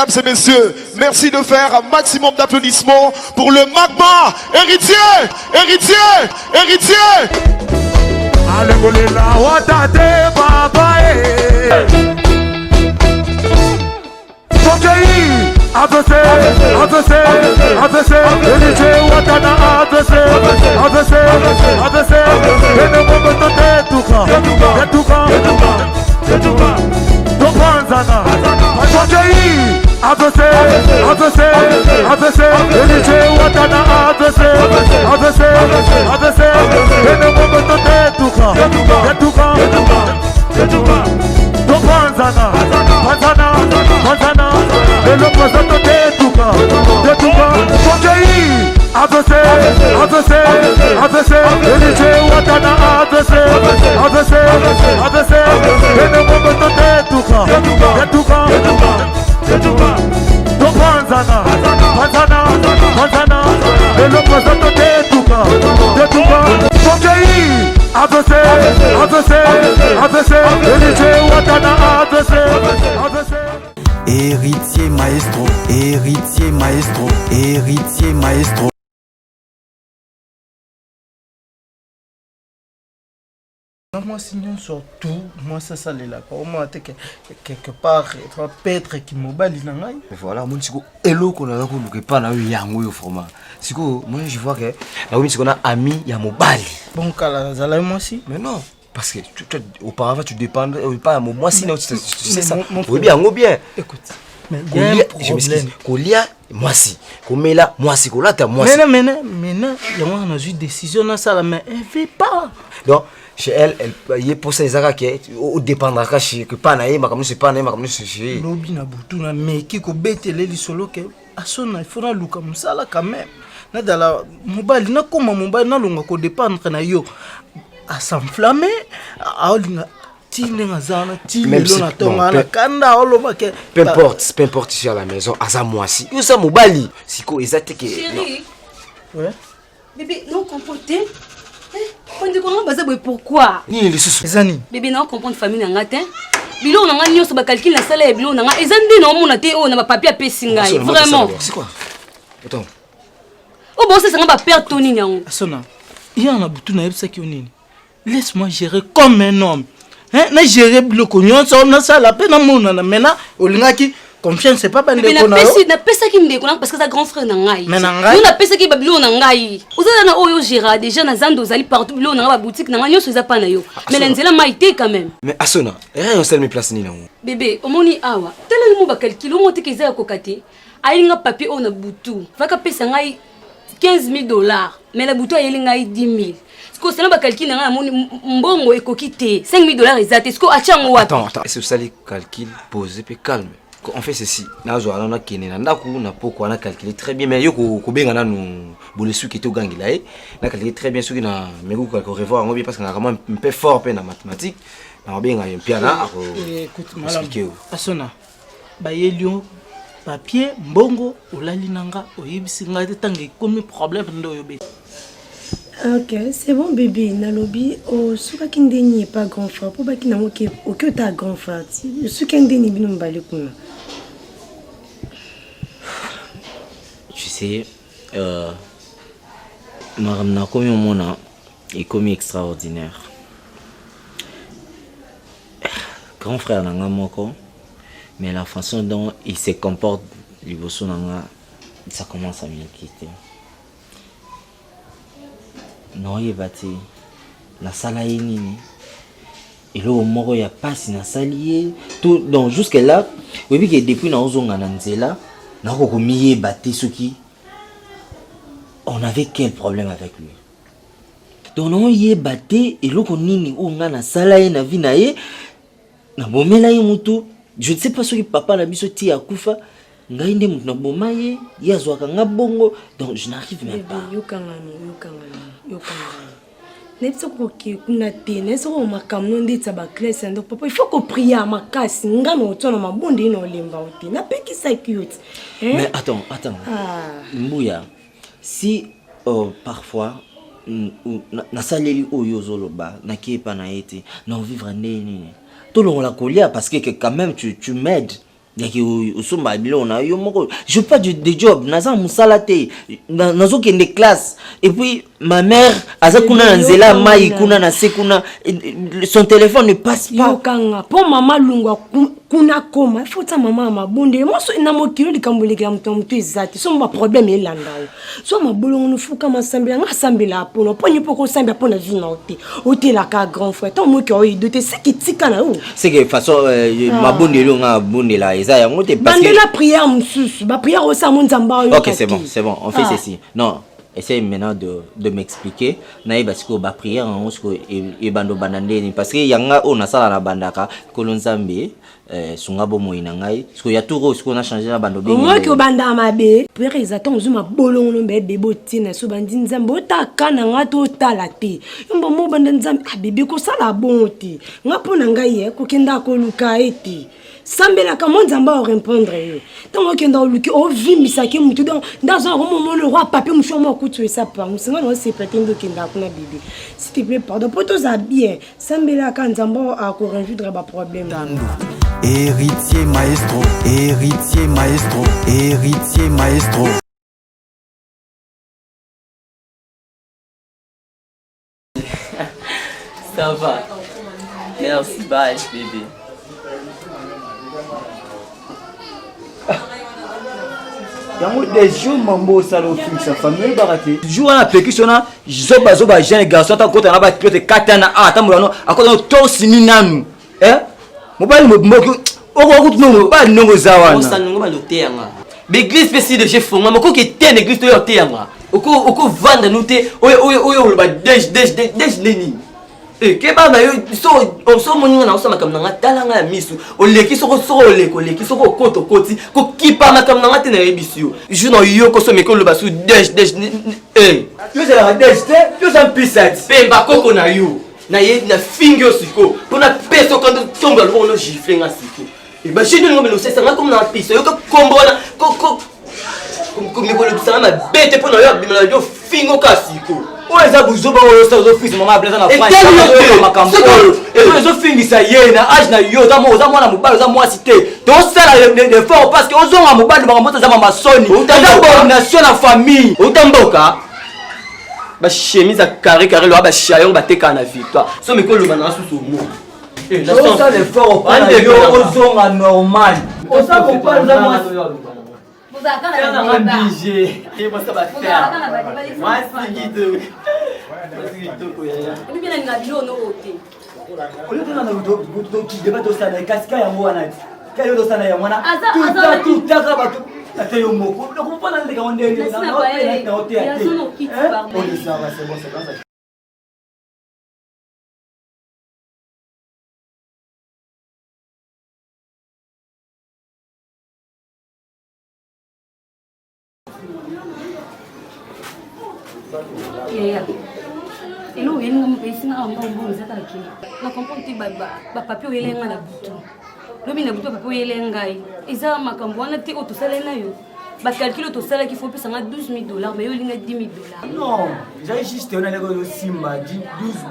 mesdames et messieurs, merci de faire un maximum d'applaudissements pour le magma héritier, héritier, héritier. Héritier maestro, héritier maestro, héritier maestro. Moi, sinon, surtout, moi, ça est là. Au moins, quelque part, peut-être qui mobile, il en a. Voilà, moi, je hello, qu'on a pas na yango yo format. Siko, moi, je vois que là, oui, qu'on a ami, ya mobile. Bon, kala, ça là, moi aussi. Mais non. Parce que auparavant, tu dépends pas moi, sinon, tu sais ça. Oui, bien, bien. Écoute, mais il y a un problème. Kolia, moi si. Komela, moi si. Kolata, moi si. Maintenant, il y a une décision dans ça, mais elle ne veut pas. Donc, chez elle, il y a pour ces arcs qui dépendra que pas naïe, ma comme c'est pas naïe, ma comme c'est chez. Lobby na butu na mais qui ko betele li solo que à son il faudra lu comme ça là quand même. Na dans la mobile na comme mobile na longa ko dépendre na yo à s'enflammer à olinga tilinga zana tilelo na tonga na kanda oloba que peu importe ici à la maison à moi si yo ça mobile siko exact que chérie ouais bébé non compoter on dit comment baza pourquoi ni les sous zani bébé non comprendre famille na ngata bilo na nga nyoso ba calcul na salaire bilo na nga ezandi na mona te o na ba papier pesi ngai vraiment c'est quoi attends o bon c'est ça ba perdre toni nyango asona il y en a butu na yebsa ki onini. Laisse-moi gérer comme un homme. Hein? Na gérer le cognon, ça on a ça la peine à mon maintenant. Olinga qui confiance c'est pas bande qu'on a. Mais na pesa qui me déconne parce que ça grand frère na ngai. Mais na ngai. Nous na pesa qui babilo na ngai. Oza na oyo gérard déjà na zando zali partout bilo na ba boutique na ngai yoso za pa na yo. Mais l'enzela maïté quand même. Mais asona, rien seul me place ni na. Bébé, omoni awa. Tellement mo ba calcul mo te keza ko kate. Alinga papier on a butu. Vaka pesa ngai $15,000 mais la bouton elle ngai 10,000. Parce que c'est là calcul na mbongo ekokite $5,000 exact. Est-ce que achango wapi? Attends, c'est ça les calculs posé puis calme. On fait ceci. Na zo ala na kene na ndaku na poko na calculer très bien mais yo ko benga na nu bolesu qui to gangila na calculer très bien ce qui na mengu ko revoir ngobi parce que na vraiment un peu fort pe na mathématiques. Na benga un piana ako. Écoute madame. Asona. Ba yelio papier mbongo olali nanga oyebisi nga te tangi komi problème ndo yobe. Ok, c'est bon bébé, Nalobi, au souka kindeni n'est pas grand frère, pour baki namo ke au que ta grand frère, le souka kindeni bino mbale kuna. Tu sais, Madame na comme mona est comme extraordinaire. Grand frère nanga moko, mais la façon dont il se comporte, liboso nanga, ça commence à m'inquiéter. Non, il va te la salle nini et là au moro ya passe na salier tout donc jusque là oui que depuis na ozonga na nzela na ko miye baté soki on avait quel problème avec lui donc non yé baté et là ko nini o nga na sala na vie na ye na bomela ye mutu je ne sais pas ce que papa na biso ti akufa ngai nde mutu na bomaye ya zwaka nga bongo donc je n'arrive même pas Yokanga N'est-ce pas que kuna te n'est-ce pas makamno ndetsa ba classe donc papa il faut qu'on prie à ma casse ngano otona mabonde ino lemba ote na peki ça cute mais attends Mbouya si parfois na saleli oyo zoloba na kiepa na été na vivre nini tout le la colia parce que quand même tu m'aides Je veux pas de job, naza musalate, nazo kende classe. Et puis ma mère, azakuna nzela mai kuna na sekuna, son téléphone ne passe pas. Yokanga, pour maman lungwa kuna koma, il faut ça maman mabonde. Moi so na mokilo likambole kila mtu ezati. So ma problème elanda. So ma bolongo no fuka masambela nga sambela pono, poni poko sambela pona vina ote. Ote la ka grand frère. Tant moi qui oyi doté c'est qui tika na o. C'est que façon mabonde lo nga bonde la eza ya ngote parce que la prière mususu, ba prière au sa monzamba yo. OK, c'est bon, on fait ceci. Non. Essaye maintenant de m'expliquer. Naïe parce que ba prière en ce et bando banande parce que yanga on a ça la bandaka kolonzambe sunga bomo inangai parce que ya tout ce qu'on a changé la bando bien. Moi que banda mabe, prière exactement zuma bolon no be botina so bandi nzambe otakana ngato talate. Yombo mo banda nzambe bébé ko sala bonti. Ngapona ngai ko kenda ko luka eti. Sambela comment nzamba o répondre yo. Tant que dans luki o vimisa ke mutu dans un moment le roi papier mu chomo kutu ça pa. Musinga no se pretendre kenda kuna bébé. S'il te plaît pardon pour tous à bien. Sambela kan nzamba a ko résoudre ba problème. Héritier maestro, héritier maestro, héritier maestro. Ça va. Merci, bye, bébé. Yango des jours mambo salo fixe famille barate jour on a pécution na zoba jeune garçon ta kota na ba clote katana ta mo no akota to sini nanu mobile moko oko kutu no ba nongo zawana on sanongo ba loté yanga l'église spéciale de chef fonga moko ki ten église to yoté yanga oko vanda nuté oyo ba dej neni ke ba yo so moninga na osama kam nanga talanga ya misu oleki soko oleki soko koto koti ko kipa makam nanga te na yebisio ju no yo ko so meko lo basu dej yo c'est la dej te yo ça pisat pemba koko na yo na ye na fingo siko pona peso quand tombe lo no gifle nga siko e ba chez nous no c'est ça nga comme na piso yo ko kombona ko meko lo bisanga na bete pona yo bimela yo fingo kasiko. Oye za buzoba oyo sa zo fils mama blaza na France. Makambo oyo. Et zo fingisa ye na age na yo za mwana mobali za mwasi te. To sala de fort parce que ozonga mobali makambo za mama soni. Za coordination na famille. Utamboka. Ba chemise carré lo ba chayon ba teka na victoire. So me ko lo bana susu mo. To sala de fort pas na yo ozonga normal. O sa comprendre za mwasi. Vous avez un budget. Et moi ça va faire. Moi c'est guido. Et puis il y a une no oté. Au lieu de na do qui débat to sana kasika ya mwana. Kayo do sana ya mwana. Tout ça ba ate yo moko. Donc on pas dans les grandes na oté ate. On dit ça c'est bon c'est comme ça. Hello, il y a une personne qui a un peu na comprendre ba papier oyelenga na butu. Lobi na butu papier oyelenga. Eza makambo wana te otosala na yo. Ba calcul otosala qu'il faut pesa $12,000 mais yo linga $10,000. Non, j'ai juste on a le simba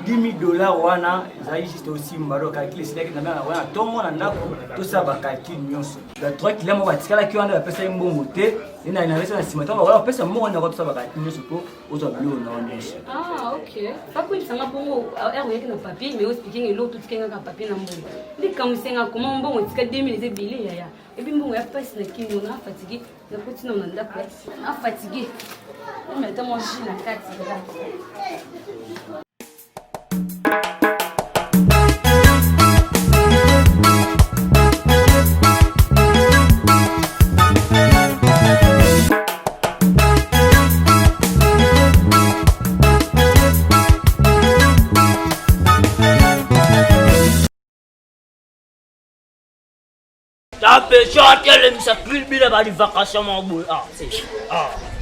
$10,000 wana, j'ai juste au simba ro calcul c'est que na mena wana tongo na ndako to sa ba calcul nyonso. La 3 kila mo batikala ki wana pesa mbongo te. Ina inaweza na simba tongo wala pesa mbongo na ko to sa ba calcul nyonso ko ozo bilo na nyonso. Ah, OK. Pas pour ça bongo er yeke na papier mais expliquer l'autre tout kenga ka papier na mbongo. Ndi kamusenga comment mbongo tika 2000 ezebile yaya. Et puis mbongo ya pesa na kingo na fatigué. Na continue on anda place. Ah fatigué. On met tellement jus na kati. Ça peut chanter le ça pue bien les vacations mon boy.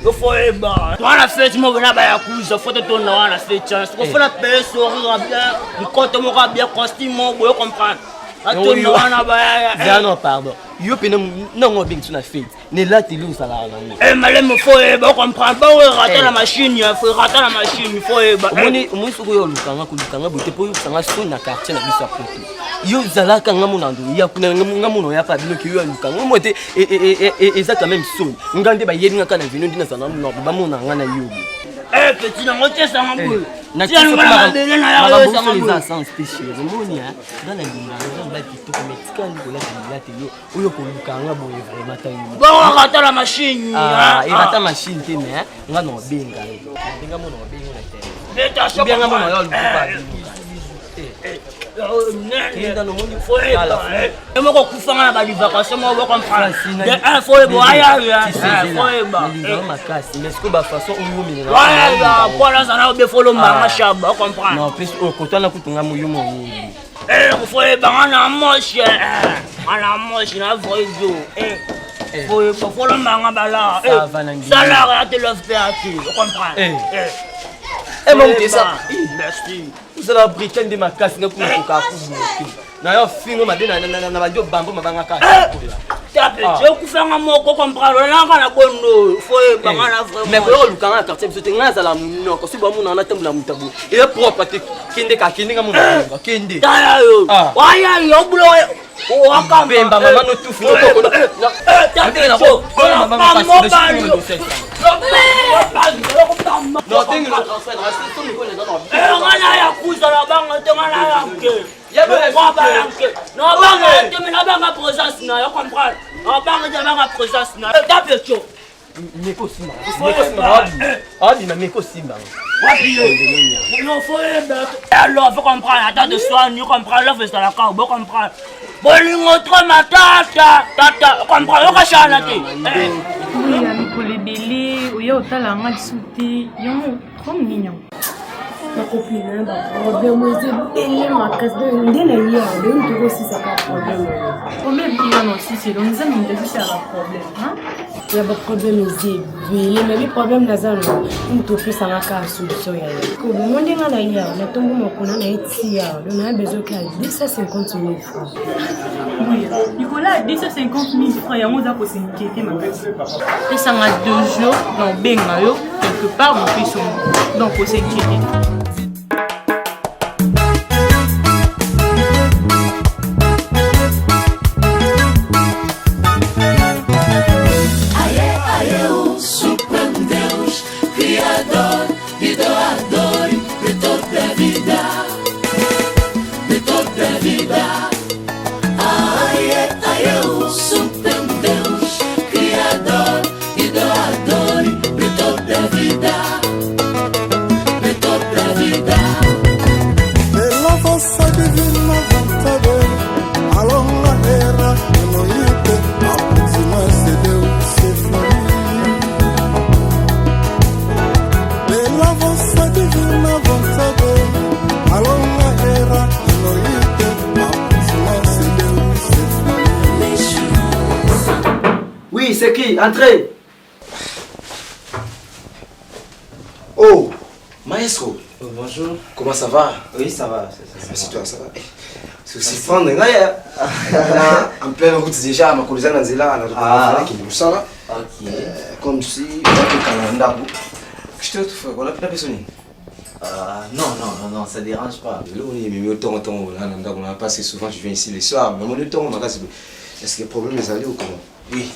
Il faut les bas. Toi la fête mon gars ba ya couche, faut te tourner la fête chance. Il faut la paix sourire bien, le compte mon bien costume mon boy comprendre. Attends on a ba. Non pardon. yo pe nango bing sur la fête ne la télé ou ça la nango eh malem faut ba comprendre ba ouais rater la machine faut rater la machine faut ba omoni soko yo lukanga bote po sanga so na quartier na biso apoto yo zalaka ngamu nando ya kuna ngamu no ya pa bino ki yo lukanga mote eza quand même son ngande ba yedinga kana vino ndina sana no ba mona ngana yo eh petit na ngote sanga boule na tiens nous la belle na ya sanga boule les sans spécial moni hein dans la linga on va plutôt médical ko la télé oyo ko lukanga boye vraiment tayi ba rater la machine et rater machine te mais ngana obenga ndinga mona obenga na télé beta bien ngana mona yo lukupa emoko kufanga na balivacation mo comprendre de faut makasi mais ce ba façon oyo mina voilà voilà ça na be follow manga shaba comprendre non plus au kotana kutunga moyo moyi faut banga na moche na voizo faut follow manga bala salaire de l'office comprendre mon ça merci vous allez briquer de ma casse na kuka na yo fingo madena na banjo bambo mabanga ka tape je kufanga moko comprendre na kana bono faut banga na vraiment mais ko lukanga quartier biso te ngaza la muno ko sibo muna na tambula mutabu e propre te kinde ka kinde nga muna kinde tala yo waya yo bulo wakambemba mama no tufu no ko no tape na ko mama passe no tengi no transfer na reste to mi ko le no ngana ya kuza la banga te ngana ya ke ya ba ke no banga te mina banga présence na yo comprendre no banga te banga présence na tape cho meko simba ali na meko simba wapi no faut alors faut comprendre attends de soi ni comprendre là fait ça la ka bon comprendre bolingo trop matata tata comprendre ka chana te kolebele oya otala nga lisuti yango trop mignon nakopina baproblème ezebele makasi nde na ye ade ntokosisaka problème omebikana osisi donc eza mingi esisi ya baproblème ya baproblème ezebele me biproblème naza no ntopesanga kaka solution ya ye kobomo nde nga na ye awa natombo mokona na ye ti awa donc naya besoin ka 250 000 francs likola ya 250 000 francs yango oza kosinquiété makasi pesanga 2 jours na obenga yo quelque part mopeso donc osinquiété Oui, c'est qui? Entrez. Oh, maestro. Oh, bonjour. Comment ça va? Oui, ça va. Merci toi, ça va. C'est aussi prendre en pleine route déjà, ma collègue Nanzela, on a qui nous sent là. Ok. Comme si on a Canada. Je te retrouve, on a plus personne. Non, ça dérange pas. Mais autant, on a passé souvent, je viens ici les soirs, mais mon temps, on a passé. Est-ce que le problème est allé ou comment? Oui,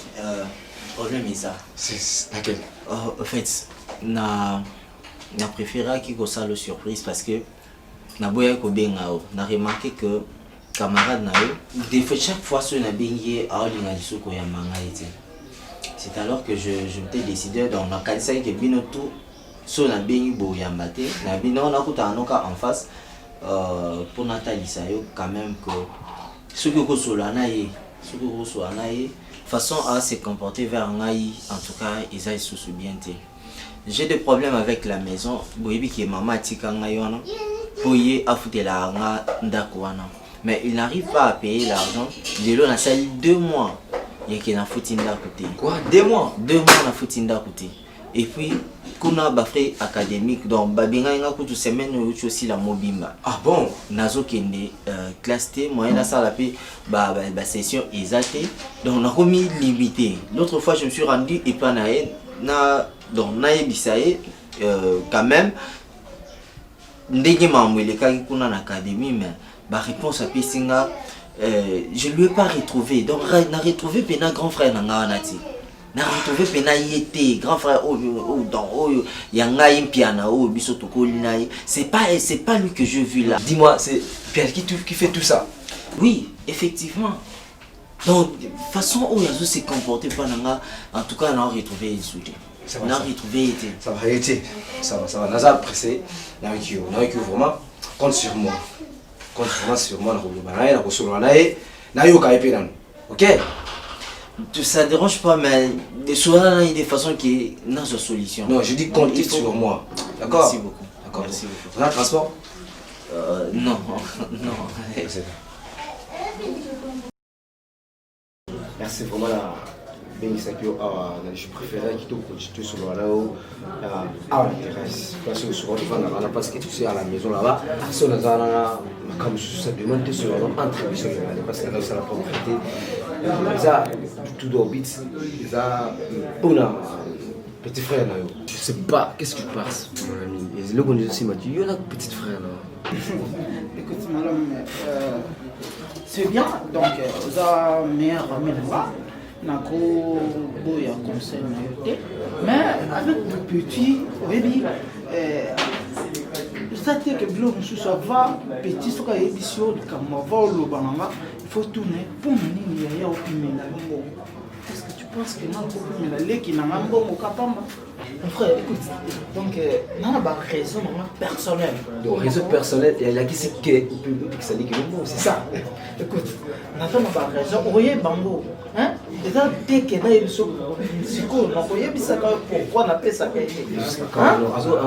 problème est ça. C'est laquelle? En fait, na préféré qu'il y ait une surprise parce que na boya ko benga o na remarqué que camarade na yo des fois chaque fois sur na bengi a linga lisoko ya manga été. C'est alors que je m'étais décidé donc na kanisa que bino tout sur na bengi bo ya maté na bino na kuta anoka en face pour Nathalie ça yo quand même que ce que ko solana ye façon à se comporter vers Ngai, en tout cas, ils aillent sous bien. J'ai des problèmes avec la maison. Boyebi qui est maman tika Ngayona. Boye a foutu la nga ndakwana. Mais il n'arrive pas à payer l'argent. De l'eau, on a sali 2 mois. Il y a qui n'a foutu côté. Quoi? 2 mois? 2 mois on a foutu côté. Et puis, kuna bafré académique, donc babinga nga kutu semaine aussi la mobimba. Ah bon? Nazo kende classe T, moyen la salle ba session exate. Donc on a remis limité. L'autre fois je me suis rendu et pas donc nae bisaye quand même ndenge mamwele kaki kuna na académie mais ba réponse à pisinga je lui ai pas retrouvé. Donc na retrouvé pena grand frère nanga nati. Na retrouvé pena yete grand frère yanga impiana biso tokoli naye. C'est pas lui que je vis là. Dis-moi, c'est Pierre qui fait tout ça? Oui, effectivement. Donc de façon où Yazo s'est comporté pas nanga, en tout cas on a retrouvé les soudés. On a retrouvé été. Ça va été. Ça va. Naza pressé. On a vécu vraiment. Compte sur moi. Compte vraiment sur moi. Ok? Ça dérange pas, mais des soirs, il y a des façons qui n'ont pas de solution. Non, je dis comptez sur moi. D'accord? Merci beaucoup. D'accord. Merci beaucoup. On a le transport? Non. Merci vraiment là. Je préférais quitter au sur le à l'intéresse. Parce que souvent, parce que tu sais à la maison là-bas, si on a comme ça demande sur le entre parce que là, ça la propriété. Ça, tout d'orbite, ça, on a petit frère là. Je sais pas, qu'est-ce que tu penses, mon ami? Et le conduit aussi m'a dit, il y a un petit frère là. Écoute, madame, c'est bien, donc, vous avez meilleur ami là-bas. Nako boya conseil mais avec le petit oui ça fait que blog ça va petit soka édition comme va le bananga il faut tourner pour nini ya opinion est-ce que tu penses que non pour mais la leki na ngambo mokapamba mon frère écoute donc n'a pas raison personnelle donc raison personnelle et la qui c'est que ça dit que c'est ça écoute n'a pas raison oye bango hein déjà dès que na yebiso siko na koyebisa ka pourquoi na pesa ka été azo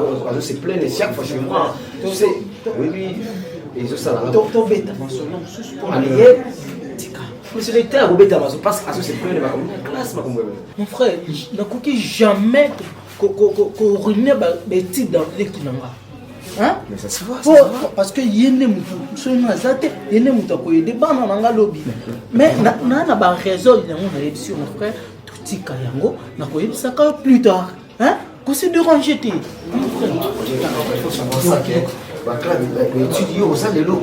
se plaît chaque fois je moi tu sais oui et ça là to beta masolon sus pour aller tika mais c'est l'été à beta maso parce que azo se plaît ba comme classe ma comme mon frère na koki jamais ko ruiner ba beti dans l'équinanga. Hein? Mais ça se voit, parce que yene mutu soina zate yene mutu ko yede bana nanga lobby mais na ba raison il on a réussi mon frère tout tika yango na ko yebisa ka plus tard hein ko se déranger te il faut savoir ça que bah clair étudier aux allelo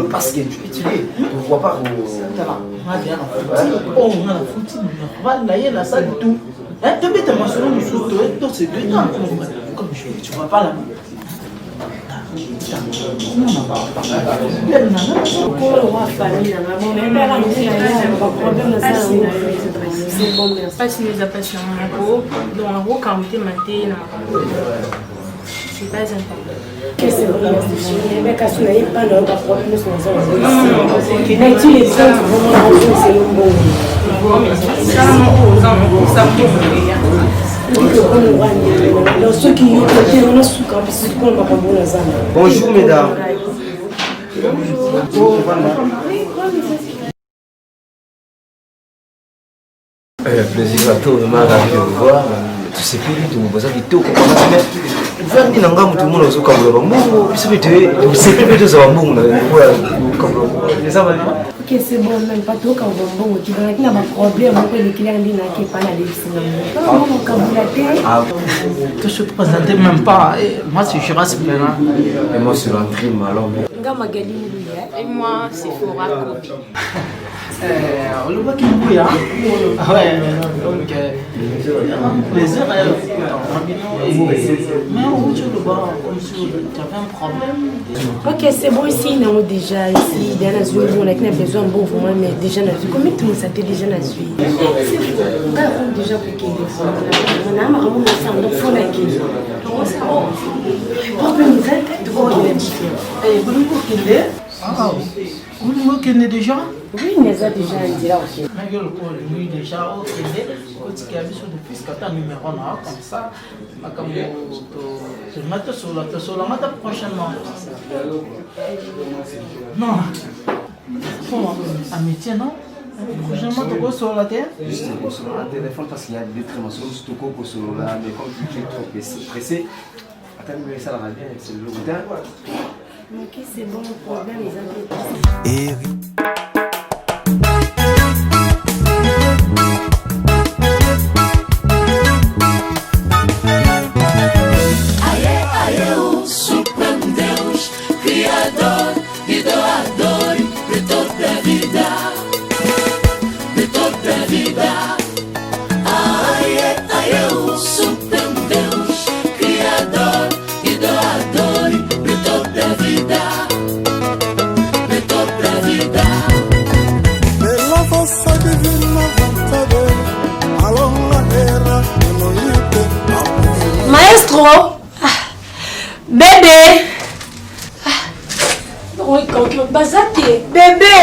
parce que tu étudies on voit pas on a foutu va na yena ça du tout hein tu bête moi selon nous sous toi c'est deux temps comme tu vois pas là Pas les appréciations dans la roue quand tu matin c'est pas important. Qu'est-ce que c'est mais quand tu n'as pas de problème sur les mais tu les sens vraiment c'est le bon bonjour mesdames. Plaisir à toi, vraiment ravi de vous voir. Tu sais plus du tout, vous avez tout compris. Vers qui n'a pas tout le monde au Cameroun. Bon, tu sais plus de ça va bon là. Les amis. Ok, c'est bon, même pas tout quand on va qui n'a pas de problème, on peut le client qui n'est pas là de se présenter même pas. Moi, c'est Giras Pena. Et moi, c'est l'entrée, alors. Et moi, c'est Fora Kobi. On le voit qu'il bouille, hein? Ouais, donc, plaisir. Mais où tu le vois comme si tu avais un problème? Ok, c'est bon ici, nous avons déjà ici, on a besoin de bon vraiment, mais déjà, combien de temps ça t'est déjà la suite? Déjà, pour qu'il y ait des fois, on a un moment ensemble, donc il faut la guider. Comment ça va? Problème, vous êtes de voir qu'il est différent. Et vous voulez qu'il est déjà? Oui, mais ça déjà, il dit là aussi. Mais lui déjà, ok, quand il y a besoin de plus, quand tu as un numéro comme ça, tu mets sur la prochainement. Non, un métier, non? Prochainement, tu vas sur la terre. Juste sur un téléphone parce qu'il y a des crémations, surtout pour cela, mais comme tu es trop pressé, attends, mais ça va bien, c'est le logo. Ok, c'est bon, le problème, les Maestro, bébé. Oui, quand tu vas bébé.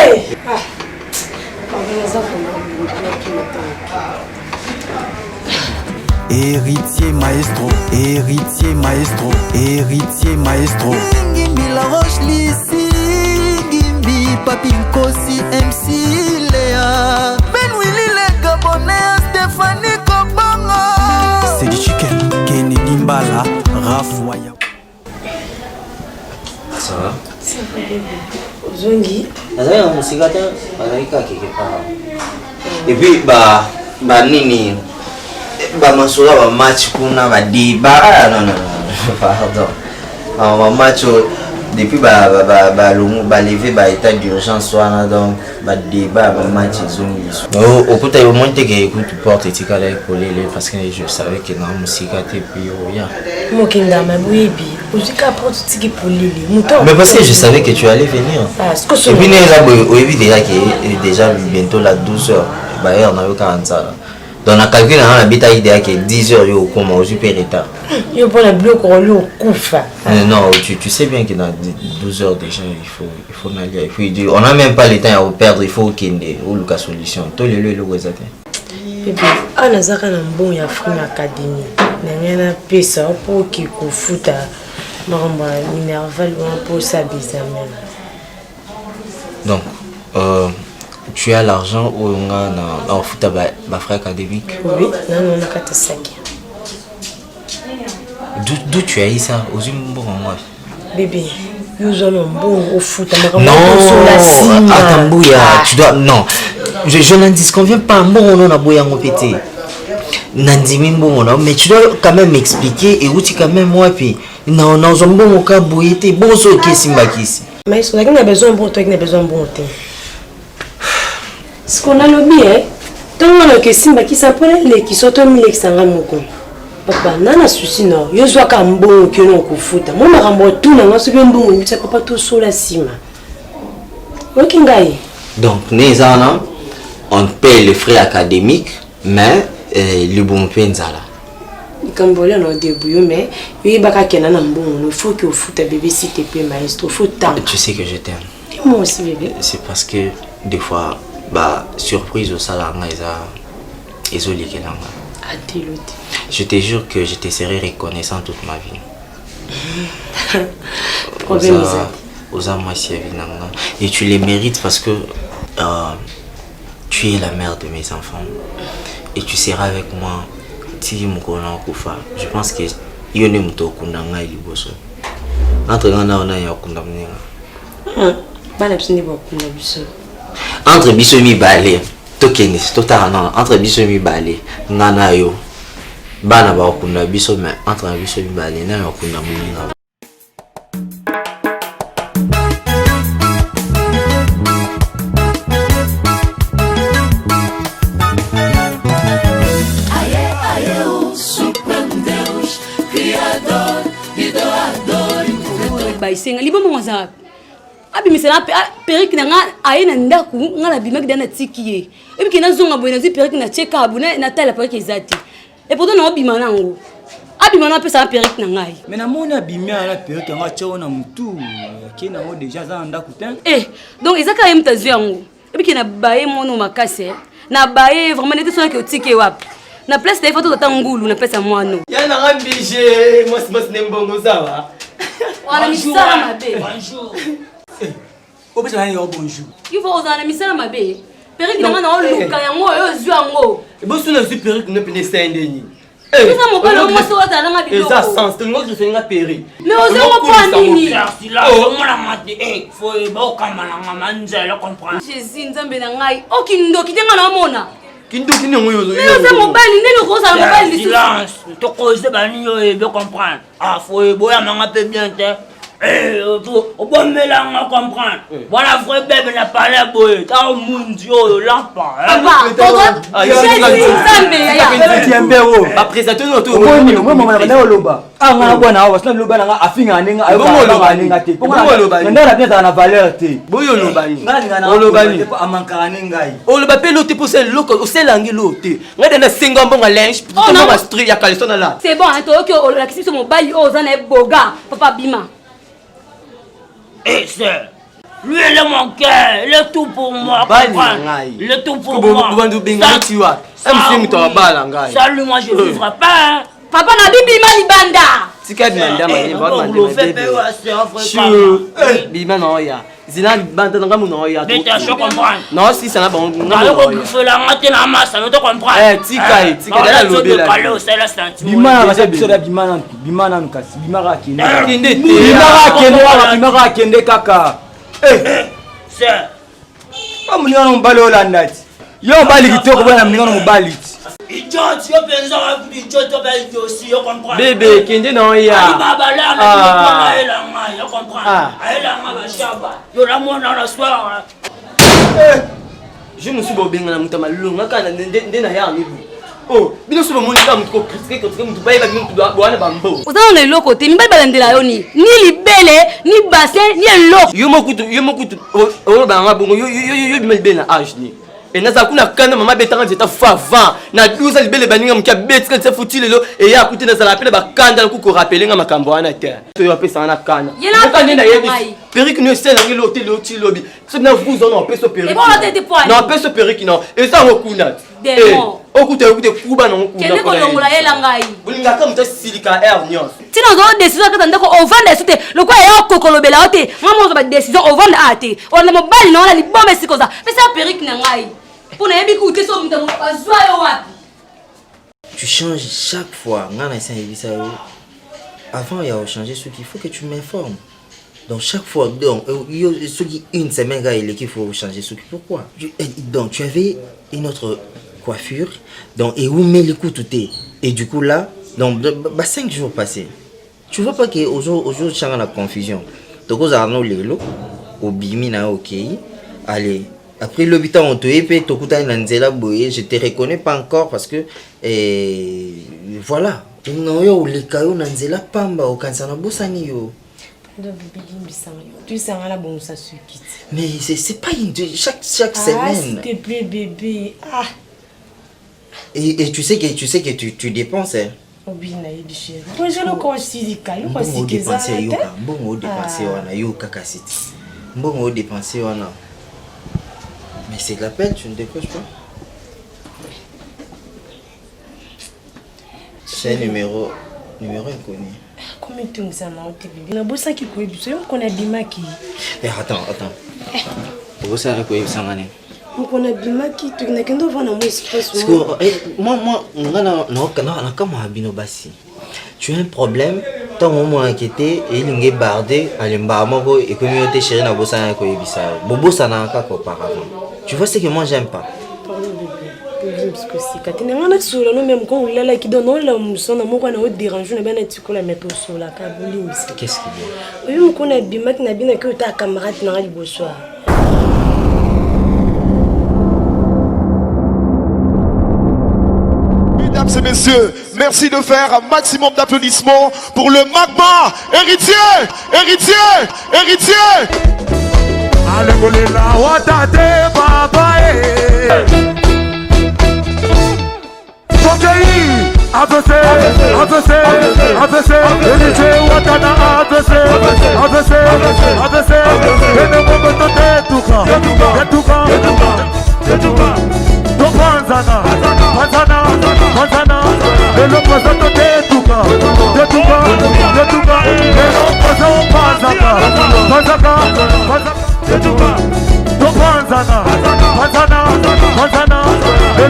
Héritier maestro, héritier maestro, héritier maestro. Ngimbi la roche lisi, Ngimbi papi Nkosi MC Léa, Ben Willy le Gabonais, Stéphanie Kobongo. C'est du chicken, Kennedy Mbala, Rafoya. Ça va? Ça va bébé. Zongi. Azali na musika te, azali kaka quelque part. Et puis nini masolo ba match kuna ba débat non pardon. Ba match depuis longo ba lever ba état d'urgence wana donc ba débat ba match zongi. Au côté au moins que écoute porte etika la kolele parce que je savais que na musika te puis ya. Mokinda mabuibi. Ozika porte tiki polele. Mais parce que je savais que tu allais venir. Ah, ce que et puis déjà bientôt la 12h. Bah hier on a eu 40 ça. Donc on a calculé on habite à idée que 10h yo comme au super état. Yo pour le bloc on lui kufa. Non, tu sais bien que dans 12h déjà il faut aller. Et puis on n'a même pas le temps à perdre, il faut qu'il y ait une solution. Tout le résultat. Bébé, on a ça un bon ya Free Academy. Na pesa pour qui ko futa. Maramba Minerval pour ça bizarre. Donc tu as l'argent ou on a en foot à Free académique? Oui, non, on a 4 sacs. D'où tu as eu ça? Aux bon moi. Bébé, nous allons bon au foot. Non, attends, Bouya, tu dois. Non, je n'en disconviens pas. Bon, on a Bouya en pété. Nandimi bon, mais tu dois quand même m'expliquer et où tu quand même moi puis non, on a bon au cas Bouya, bon, so qui Simbakis. Mais est-ce qu'on a besoin de bon toi qui n'a besoin de bon thé? Ce qu'on a le bien, tant on a que Simbakis ça prend les qui sont au milieu qui s'en ramènent. Papa, nana souci non. Yo soit comme bon que non ko futa. Moi na rambo tout na so bien bon, tu papa tout sur la cime. OK ngai. Donc nezana on paye les frais académiques mais le bon penzala. Kambola no débrouille mais oui baka kena na bon, il faut que au futa bébé s'il te plaît maestro, faut temps. Tu sais que je t'aime. Et moi aussi bébé. C'est parce que des fois surprise au salaire ils ont lié je te jure que je te serai reconnaissant toute ma vie. Et tu les mérites parce que tu es la mère de mes enfants. Et tu seras avec moi. Je pense que entre bisomi balé tokeni totana entre bisomi balé ngana yo bana ba okunda biso mais entre bisomi balé na okunda muninga. Baisenga libo mwaza abi misela periki na nga ayena ndaku nga la bimaki dana tikiye ebi kina zonga boye na zi periki na cheka abu na tala periki ezati et pourtant na obima nango abima na pesa periki na ngai mais na moni abimia na periki nga chawo na mutu kina ngo déjà za ndaku ten donc ezaka yem tazu yango ebi kina baye mono makase na baye vraiment nete sona ke otike wapi na place de photo ta ngulu na pesa mwano ya na ngambije mos nembongo sawa. Bonjour. Bonjour. Bonjour. Il faut oser misala mabe. perruque nanga na oluka yango oyo ozwi yango bosuna ozwi perruque no pene sendeni eza mobali omosi ozalanga biloko eza sens telingo tosenga perruque mais ozango mpo nini omonanga te foyeba okamalanga manzela comprendre jésus nzambe na ngai okindoki te nga naomona kindoki nango oza mobali ndeni okozala mobali silence tokoze banini oyebi comprendre foyeba oyamanga mpe bien te obomelanga comprendre wana vrai bebe na pale boye ta mundi oyo lampa baprésente oloba anga bwana awa sina loba nanga afinga nenga ayoka te ndana pesa na valeur te boyo lobani olobani amankana nengai oloba pe lote pour celle loko oselangi lote ngade na senga mbonga linge to na street ya kalesona la c'est bon toyoki olakisi biso mobali oyo oza na eboga papa bima. Eh, c'est... Lui, il est mon cœur, il est tout pour moi. Il est tout pour moi. Salut, moi je ne vivrai pas. Papa n'a bibi ma libanda. Si quelqu'un m'a dit, Bima non ya. Zina banda nga muno ya. Mais tu as comprendre. Non, si ça n'a pas. Non, il faut la mater la masse, ça ne te comprend. Eh, tika la lobby là. Bima na biso da bima na nkasi. Bima ra kende. Bima ra kende kaka. C'est. Pas mlinga no mbali olanda ti. Yo mbali kitoko bwana mlinga no mbali ti. Idiot, yo penza wa idiot to ba aussi, yo comprend. Bébé, kende non ya. Baba là, na ela nga, yo comprend. Ela nga ba shaba. Yo la mona la soir. Je me suis bobenga na mutama lunga kana ndena ya nibu. Oh, bino so moni ka mutko critiquer contre mutu ba mutu bwana bambo. Oza na eloko te, mibali balandela yo ni libele, ni bassin, ni eloko. Yo mokutu o ba nga bongo yo bima libele na âge ni. Et naza kuna kana mama betanga zeta fava na 12 libele baninga mkia betka tse futi lelo et ya kuti naza lapela ba kanda ku ko rappeler nga makambo wana te. To yo pesa na kana. Kana na yebi. Perruque no sel ngi lote loti lobi. So na vous on peso perruque. Non peso perruque non. Et ça okuna. Demo. Okute kuba non okuna. Kende ko longola yela ngai. Bulinga kama mta silika air nyos. Tina zo décision ka tandako on vendre sute. Lokwa ya kokolobela ote. Ngamo zo ba décision on vendre ate. On na mobali na li bombe sikoza. Pesa perruque na ngai. Tu changes chaque fois. Avant, il y a changé ce qu'il faut que tu m'informes. Donc, chaque fois, une semaine, il faut changer ce qu'il faut. Pourquoi? Donc, tu avais une autre coiffure. Donc, et où met les coups tout est. Et du coup, là, donc, 5 jours passés. Tu vois pas qu'aujourd'hui, tu as la confusion. Donc, aux arnaud, les lots, au bimina, ok. Allez. Après l'hôpital, on te épée, je te reconnais pas encore parce que voilà. Mais c'est pas chaque semaine. S'il te plaît, bébé. Et tu sais que tu dépenses. Hein. Oui, chérie. Je le considère. Mais c'est de la peine, tu ne décroches pas. C'est un numéro inconnu. Combien de temps ça m'a été bébé? On a besoin qu'il couille, on a Bima qui. Attends. On va savoir quoi ça ngane. On a Bima qui tu n'as qu'un devant moi espace. Moi on a comme abino basi. Tu as un problème, tant moment inquiété et il est bardé à l'embargo et communauté chérie na bossa na koyebisa. Bobo ça n'a pas auparavant. Tu vois ce que moi j'aime pas. Qu'est-ce qu'il y a? Mesdames et messieurs, merci de faire un maximum d'applaudissements pour le magma héritier.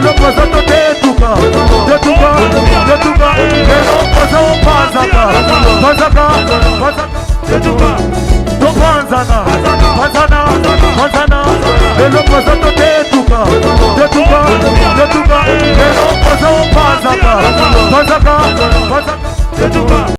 lelo poza totetuka tetuka tetuka lelo poza opazaka pazaka tetuka topanzana panzana panzana lelo poza totetuka tetuka tetuka lelo poza opazaka pazaka tetuka